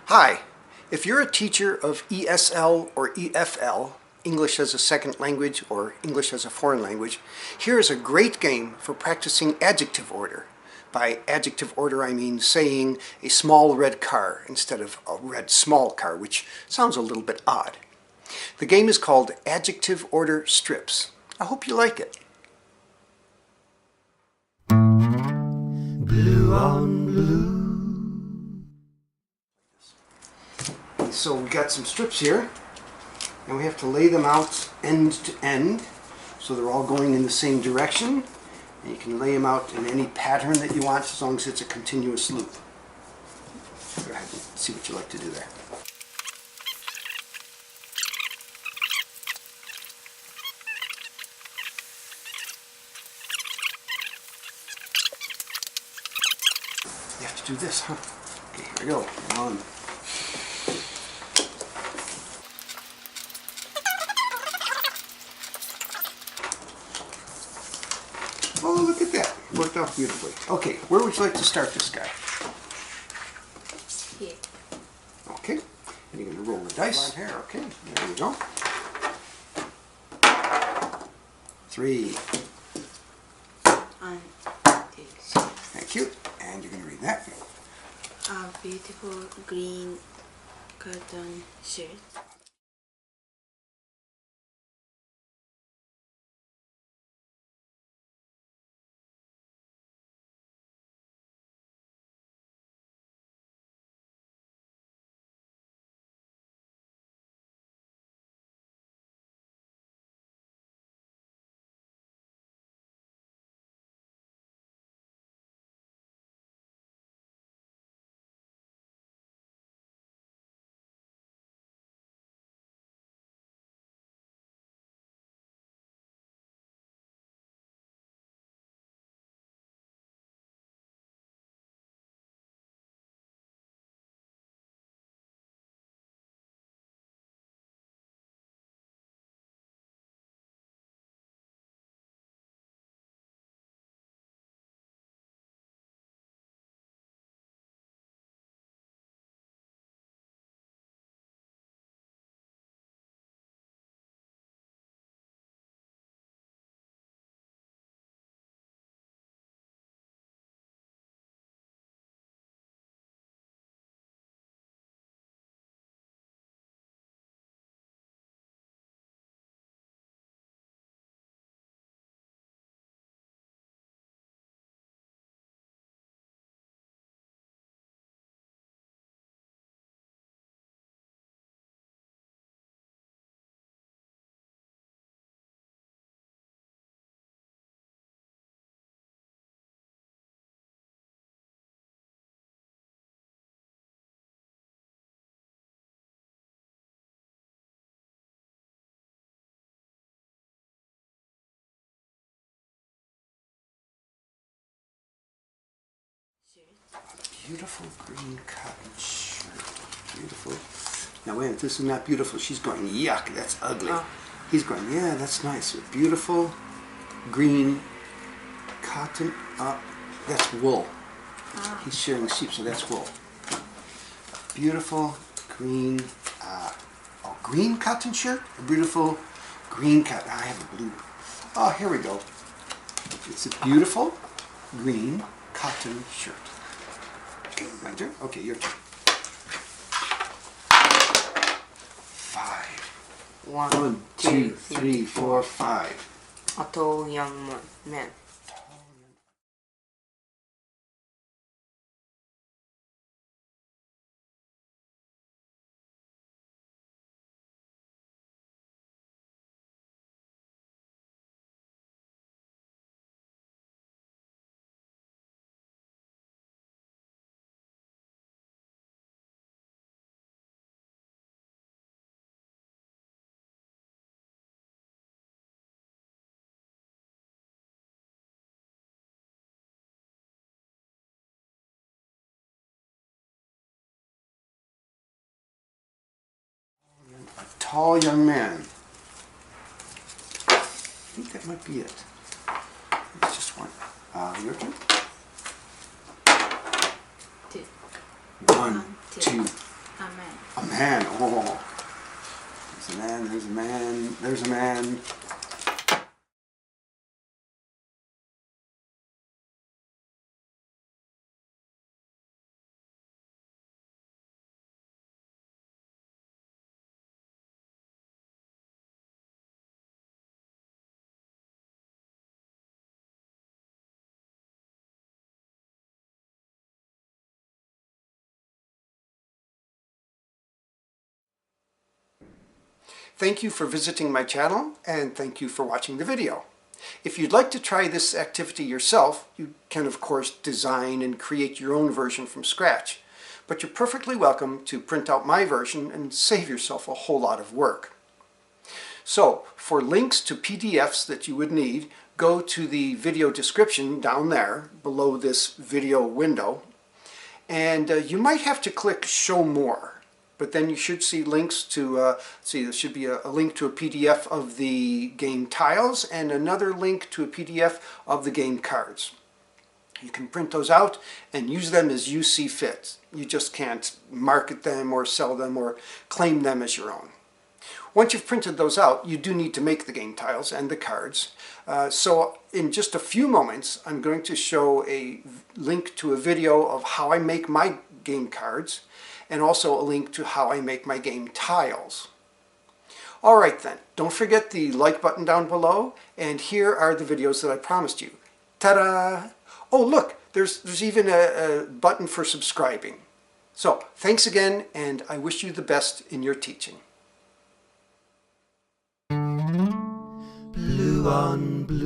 Hi, if you're a teacher of ESL or EFL, English as a Second Language or English as a Foreign Language, here is a great game for practicing adjective order. By adjective order I mean saying a small red car instead of a red small car, which sounds a little bit odd. The game is called Adjective Order Strips. I hope you like it. Blue on blue. So we've got some strips here, and we have to lay them out end to end, so they're all going in the same direction. And you can lay them out in any pattern that you want, as long as it's a continuous loop. Go ahead and see what you like to do there. You have to do this, huh? Okay, here we go. One. Oh, look at that. It worked out beautifully. Okay, where would you like to start this guy? Here. Okay, and you're going to roll the dice. Right here, okay, there we go. 3. 1, 2, 3. Thank you. And you're going to read that. A beautiful green cotton shirt. Beautiful green cotton shirt. Beautiful. Now wait, this is not beautiful. She's going, yuck, that's ugly. Oh. He's going, yeah, that's nice. Beautiful green cotton. That's wool. He's sharing sheep, so that's wool. Beautiful green, green cotton shirt. A beautiful green cotton. I have a blue. Oh, here we go. It's a beautiful green cotton shirt. Okay, my turn? Okay, your turn. 5. 1, 2, 3, 4, 5. A tall young man. A tall young man. I think that might be it. It's just one. Your turn? 2. 1, 2, A man. A man. Oh. There's a man, there's a man, there's a man. Thank you for visiting my channel, and thank you for watching the video. If you'd like to try this activity yourself, you can of course design and create your own version from scratch. But you're perfectly welcome to print out my version and save yourself a whole lot of work. So, for links to PDFs that you would need, go to the video description down there below this video window. And you might have to click Show More. But then you should see links to, there should be a link to a PDF of the game tiles and another link to a PDF of the game cards. You can print those out and use them as you see fit. You just can't market them or sell them or claim them as your own. Once you've printed those out, you do need to make the game tiles and the cards. So in just a few moments, I'm going to show a link to a video of how I make my game cards, and also a link to how I make my game tiles. Alright then, don't forget the like button down below, and here are the videos that I promised you. Ta-da! Oh look, there's even a button for subscribing. So, thanks again, and I wish you the best in your teaching. Blue on blue.